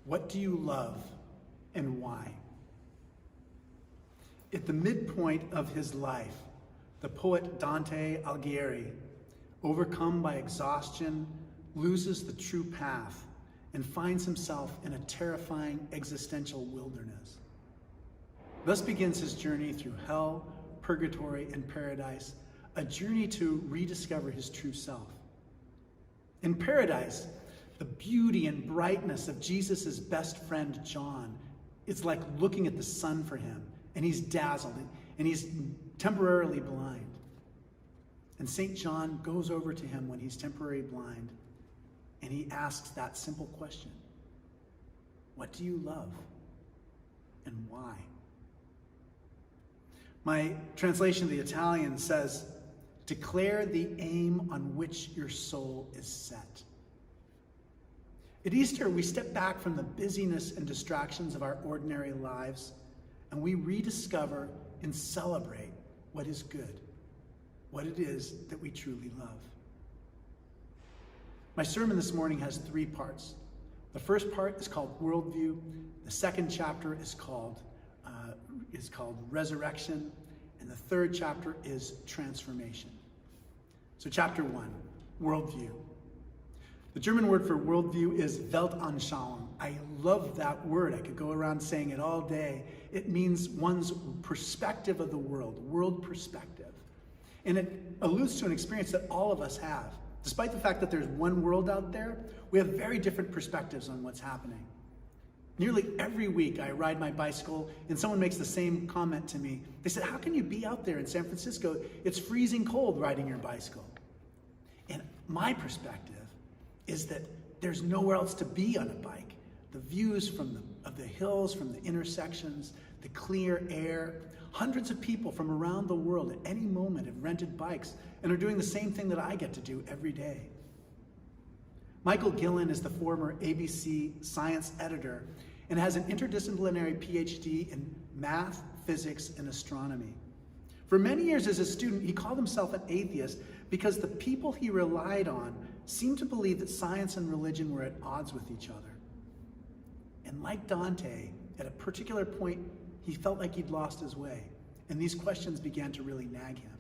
What do you love and why? At the midpoint of his life, the poet Dante Alighieri, overcome by exhaustion, loses the true path and finds himself in a terrifying existential wilderness. Thus begins his journey through hell, purgatory, and paradise, a journey to rediscover his true self. In paradise, the beauty and brightness of Jesus' best friend, John, is like looking at the sun for him, and he's dazzled, and he's temporarily blind. And St. John goes over to him when he's temporarily blind, and he asks that simple question: what do you love and why? My translation of the Italian says, declare the aim on which your soul is set. At Easter, we step back from the busyness and distractions of our ordinary lives, and we rediscover and celebrate what is good, what it is that we truly love. My sermon this morning has 3 parts. The first part is called Worldview. The second chapter is called Resurrection, and the third chapter is Transformation. So chapter 1, Worldview. The German word for worldview is Weltanschauung. I love that word. I could go around saying it all day. It means one's perspective of the world perspective. And it alludes to an experience that all of us have. Despite the fact that there's one world out there, we have very different perspectives on what's happening. Nearly every week I ride my bicycle and someone makes the same comment to me. They said, how can you be out there in San Francisco? It's freezing cold riding your bicycle. And my perspective is that there's nowhere else to be on a bike. The views of the hills, from the intersections, the clear air. Hundreds of people from around the world at any moment have rented bikes and are doing the same thing that I get to do every day. Michael Gillen is the former ABC science editor and has an interdisciplinary PhD in math, physics, and astronomy. For many years as a student, he called himself an atheist because the people he relied on seemed to believe that science and religion were at odds with each other. And like Dante, at a particular point, he felt like he'd lost his way, and these questions began to really nag him.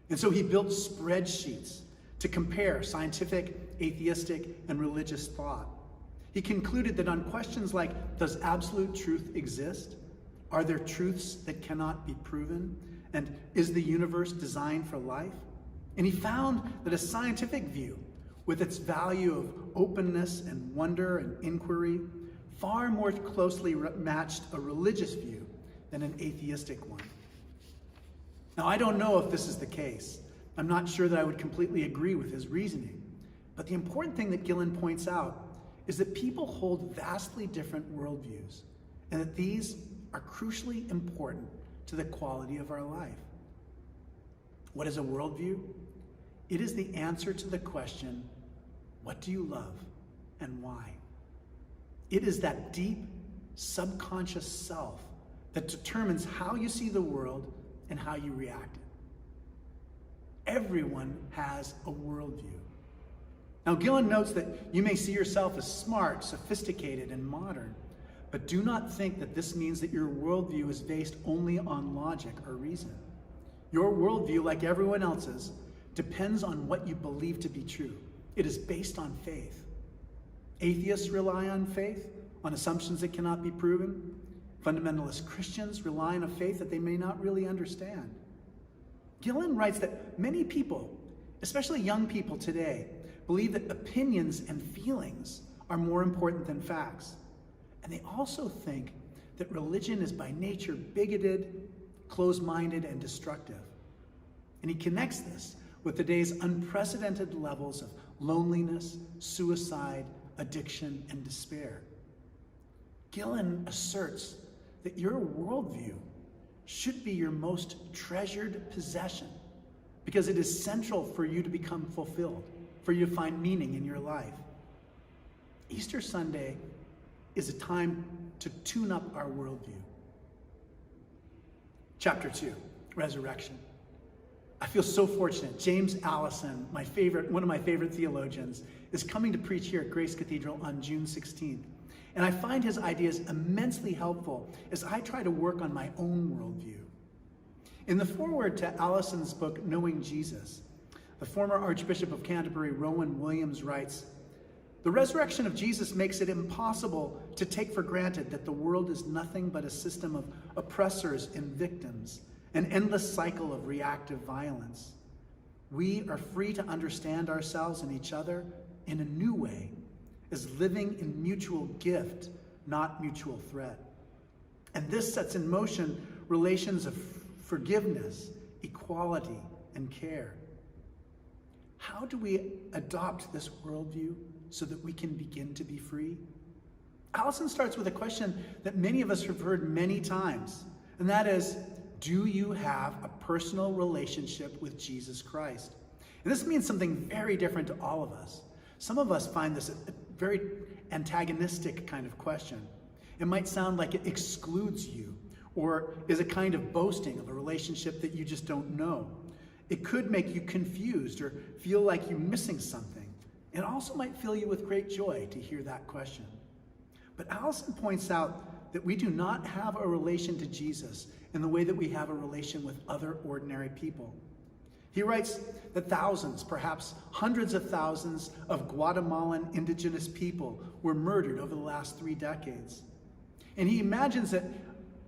And so he built spreadsheets to compare scientific, atheistic, and religious thought. He concluded that on questions like, does absolute truth exist? Are there truths that cannot be proven? And is the universe designed for life? And he found that a scientific view, with its value of openness and wonder and inquiry, far more closely matched a religious view than an atheistic one. Now, I don't know if this is the case. I'm not sure that I would completely agree with his reasoning. But the important thing that Gillen points out is that people hold vastly different worldviews, and that these are crucially important to the quality of our life. What is a worldview? It is the answer to the question, what do you love and why? It is that deep, subconscious self that determines how you see the world and how you react. Everyone has a worldview. Now, Gillen notes that you may see yourself as smart, sophisticated, and modern, but do not think that this means that your worldview is based only on logic or reason. Your worldview, like everyone else's, depends on what you believe to be true. It is based on faith. Atheists rely on faith, on assumptions that cannot be proven. Fundamentalist Christians rely on a faith that they may not really understand. Gillen writes that many people, especially young people today, believe that opinions and feelings are more important than facts. And they also think that religion is by nature bigoted, closed-minded, and destructive. And he connects this with today's unprecedented levels of loneliness, suicide, addiction, and despair. Gillen asserts that your worldview should be your most treasured possession because it is central for you to become fulfilled, for you to find meaning in your life. Easter Sunday is a time to tune up our worldview. Chapter 2, Resurrection. I feel so fortunate. James Allison, one of my favorite theologians, is coming to preach here at Grace Cathedral on June 16th. And I find his ideas immensely helpful as I try to work on my own worldview. In the foreword to Allison's book, Knowing Jesus, the former Archbishop of Canterbury, Rowan Williams, writes, "The resurrection of Jesus makes it impossible to take for granted that the world is nothing but a system of oppressors and victims, an endless cycle of reactive violence. We are free to understand ourselves and each other in a new way, as living in mutual gift, not mutual threat. And this sets in motion relations of forgiveness, equality, and care." How do we adopt this worldview so that we can begin to be free? Allison starts with a question that many of us have heard many times, and that is, do you have a personal relationship with Jesus Christ? And this means something very different to all of us. Some of us find this a very antagonistic kind of question. It might sound like it excludes you, or is a kind of boasting of a relationship that you just don't know. It could make you confused or feel like you're missing something. It also might fill you with great joy to hear that question. But Allison points out that we do not have a relation to Jesus in the way that we have a relation with other ordinary people. He writes that thousands, perhaps hundreds of thousands of Guatemalan indigenous people were murdered over the last 3 decades. And he imagines that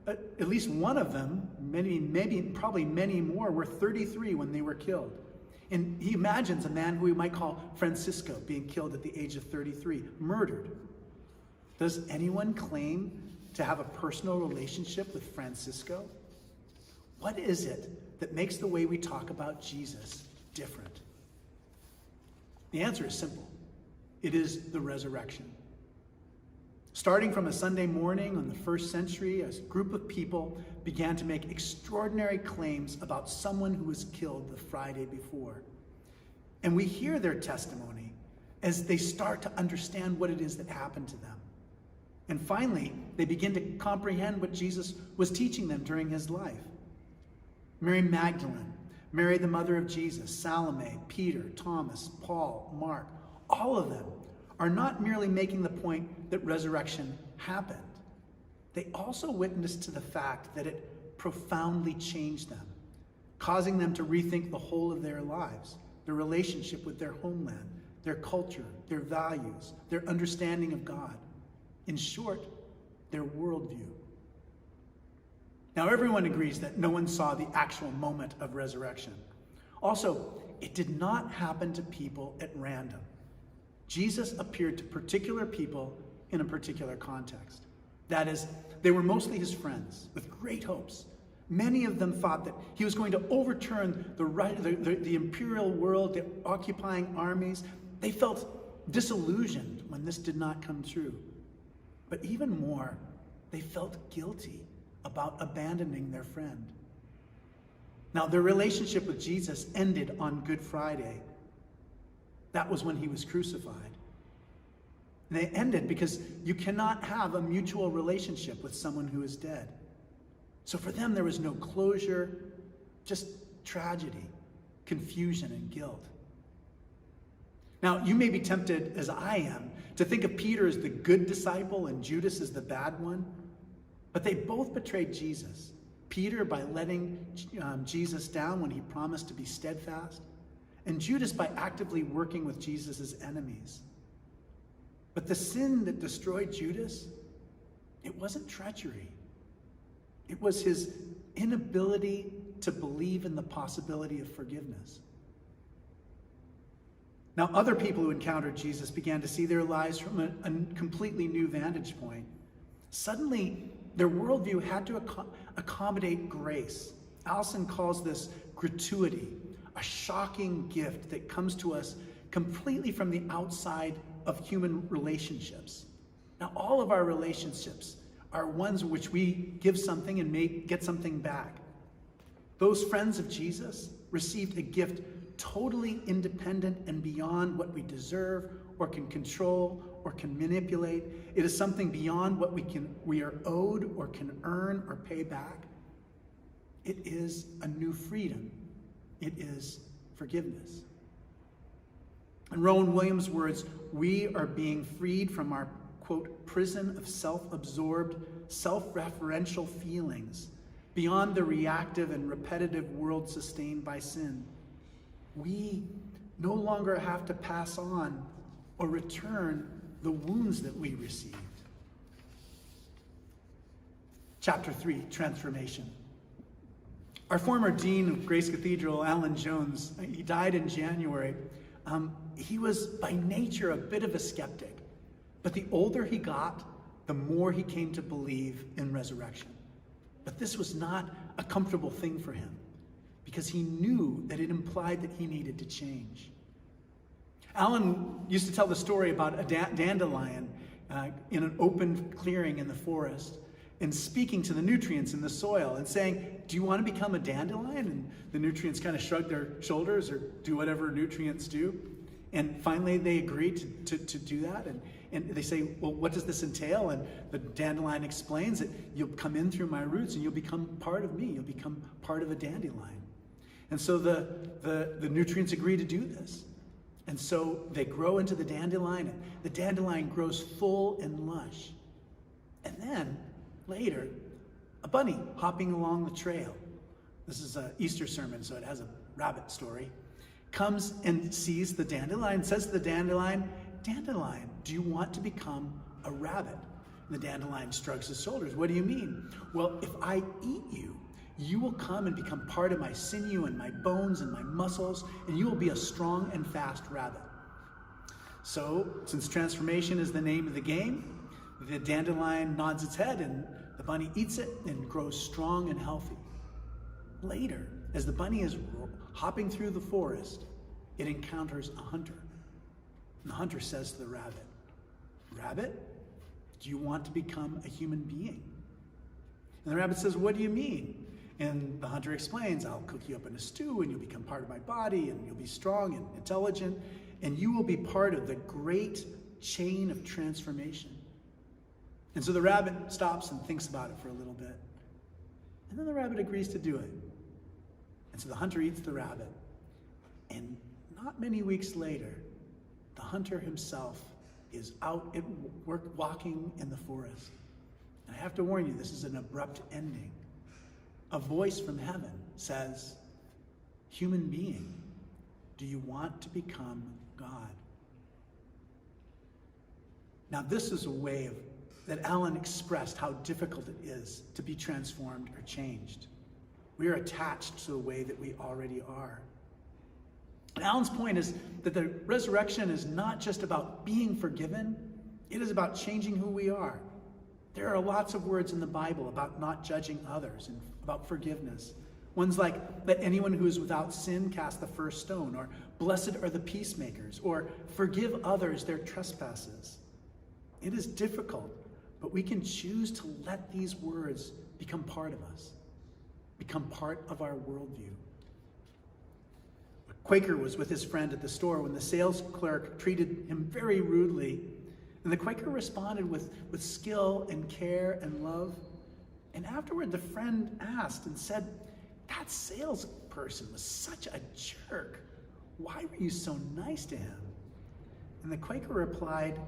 at least one of them, probably many more, were 33 when they were killed. And he imagines a man who we might call Francisco being killed at the age of 33, murdered. Does anyone claim to have a personal relationship with Francisco? What is it that makes the way we talk about Jesus different? The answer is simple. It is the resurrection. Starting from a Sunday morning in the first century, a group of people began to make extraordinary claims about someone who was killed the Friday before. And we hear their testimony as they start to understand what it is that happened to them. And finally, they begin to comprehend what Jesus was teaching them during his life. Mary Magdalene, Mary the mother of Jesus, Salome, Peter, Thomas, Paul, Mark, all of them are not merely making the point that resurrection happened. They also witnessed to the fact that it profoundly changed them, causing them to rethink the whole of their lives, their relationship with their homeland, their culture, their values, their understanding of God. In short, their worldview. Now, everyone agrees that no one saw the actual moment of resurrection. Also, it did not happen to people at random. Jesus appeared to particular people in a particular context. That is, they were mostly his friends with great hopes. Many of them thought that he was going to overturn the imperial world, the occupying armies. They felt disillusioned when this did not come true. But even more, they felt guilty about abandoning their friend. Now, their relationship with Jesus ended on Good Friday. That was when he was crucified. And they ended because you cannot have a mutual relationship with someone who is dead. So for them, there was no closure, just tragedy, confusion, and guilt. Now, you may be tempted, as I am, to think of Peter as the good disciple and Judas as the bad one. But they both betrayed Jesus. Peter by letting Jesus down when he promised to be steadfast, and Judas by actively working with Jesus' enemies. But the sin that destroyed Judas, it wasn't treachery. It was his inability to believe in the possibility of forgiveness. Now, other people who encountered Jesus began to see their lives from a completely new vantage point. Suddenly, their worldview had to accommodate grace. Allison calls this gratuity, a shocking gift that comes to us completely from the outside of human relationships. Now, all of our relationships are ones in which we give something and may get something back. Those friends of Jesus received a gift totally independent and beyond what we deserve or can control or can manipulate. It is something beyond what we are owed or can earn or pay back. It is a new freedom. It is forgiveness. In Rowan Williams' words, we are being freed from our quote, prison of self-absorbed, self-referential feelings beyond the reactive and repetitive world sustained by sin. We no longer have to pass on or return the wounds that we received. Chapter 3, Transformation. Our former dean of Grace Cathedral, Alan Jones, he died in January. He was by nature a bit of a skeptic, but the older he got, the more he came to believe in resurrection. But this was not a comfortable thing for him, because he knew that it implied that he needed to change. Alan used to tell the story about a dandelion in an open clearing in the forest, and speaking to the nutrients in the soil and saying, do you want to become a dandelion? And the nutrients kind of shrug their shoulders or do whatever nutrients do. And finally they agree to do that. And they say, well, what does this entail? And the dandelion explains that you'll come in through my roots and you'll become part of me. You'll become part of a dandelion. And so the nutrients agree to do this. And so they grow into the dandelion, and the dandelion grows full and lush. And then later, a bunny hopping along the trail, this is an Easter sermon, so it has a rabbit story, comes and sees the dandelion, says to the dandelion, "Dandelion, do you want to become a rabbit?" And the dandelion shrugs his shoulders. "What do you mean?" "Well, if I eat you, you will come and become part of my sinew and my bones and my muscles, and you will be a strong and fast rabbit." So, since transformation is the name of the game, the dandelion nods its head and the bunny eats it and grows strong and healthy. Later, as the bunny is hopping through the forest, it encounters a hunter. And the hunter says to the rabbit, "Rabbit, do you want to become a human being?" And the rabbit says, "What do you mean?" And the hunter explains, "I'll cook you up in a stew and you'll become part of my body and you'll be strong and intelligent and you will be part of the great chain of transformation." And so the rabbit stops and thinks about it for a little bit. And then the rabbit agrees to do it. And so the hunter eats the rabbit. And not many weeks later, the hunter himself is out at work walking in the forest. And I have to warn you, this is an abrupt ending. A voice from heaven says, "Human being, do you want to become God?" Now this is a way that Alan expressed how difficult it is to be transformed or changed. We are attached to the way that we already are. And Alan's point is that the resurrection is not just about being forgiven, it is about changing who we are. There are lots of words in the Bible about not judging others and about forgiveness. Ones like, "Let anyone who is without sin cast the first stone," or "Blessed are the peacemakers," or "Forgive others their trespasses." It is difficult, but we can choose to let these words become part of us, become part of our worldview. A Quaker was with his friend at the store when the sales clerk treated him very rudely, and the Quaker responded with skill and care and love. And afterward, the friend asked and said, "That salesperson was such a jerk. Why were you so nice to him?" And the Quaker replied,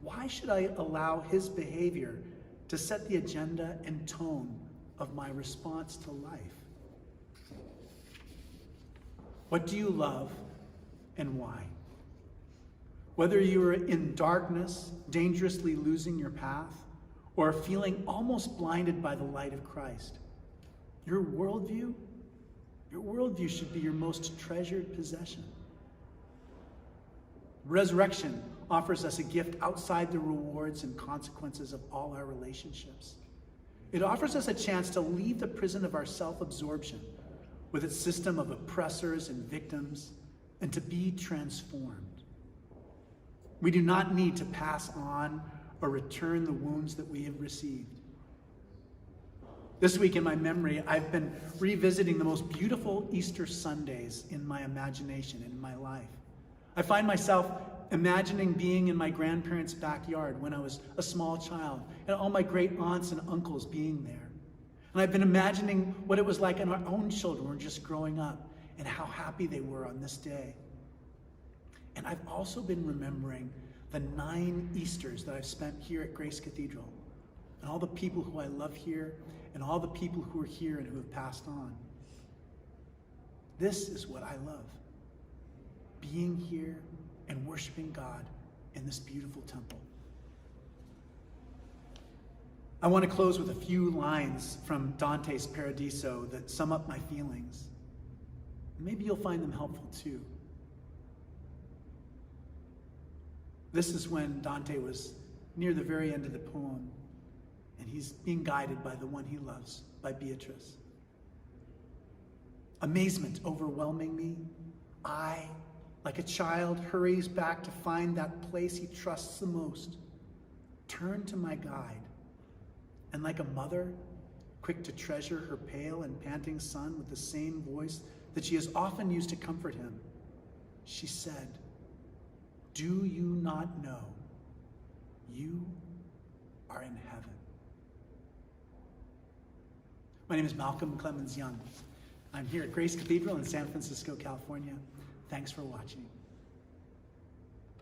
"Why should I allow his behavior to set the agenda and tone of my response to life?" What do you love and why? Whether you are in darkness, dangerously losing your path, or feeling almost blinded by the light of Christ, your worldview should be your most treasured possession. Resurrection offers us a gift outside the rewards and consequences of all our relationships. It offers us a chance to leave the prison of our self-absorption with its system of oppressors and victims and to be transformed. We do not need to pass on or return the wounds that we have received. This week in my memory, I've been revisiting the most beautiful Easter Sundays in my imagination, in my life. I find myself imagining being in my grandparents' backyard when I was a small child, and all my great aunts and uncles being there. And I've been imagining what it was like when our own children were just growing up and how happy they were on this day. And I've also been remembering the 9 Easters that I've spent here at Grace Cathedral, and all the people who I love here, and all the people who are here and who have passed on. This is what I love, being here and worshiping God in this beautiful temple. I want to close with a few lines from Dante's Paradiso that sum up my feelings. Maybe you'll find them helpful too. This is when Dante was near the very end of the poem, and he's being guided by the one he loves, by Beatrice. Amazement overwhelming me, I, like a child, hurries back to find that place he trusts the most. Turn to my guide, and like a mother, quick to treasure her pale and panting son with the same voice that she has often used to comfort him, she said, "Do you not know you are in heaven?" My name is Malcolm Clemens Young. I'm here at Grace Cathedral in San Francisco, California. Thanks for watching.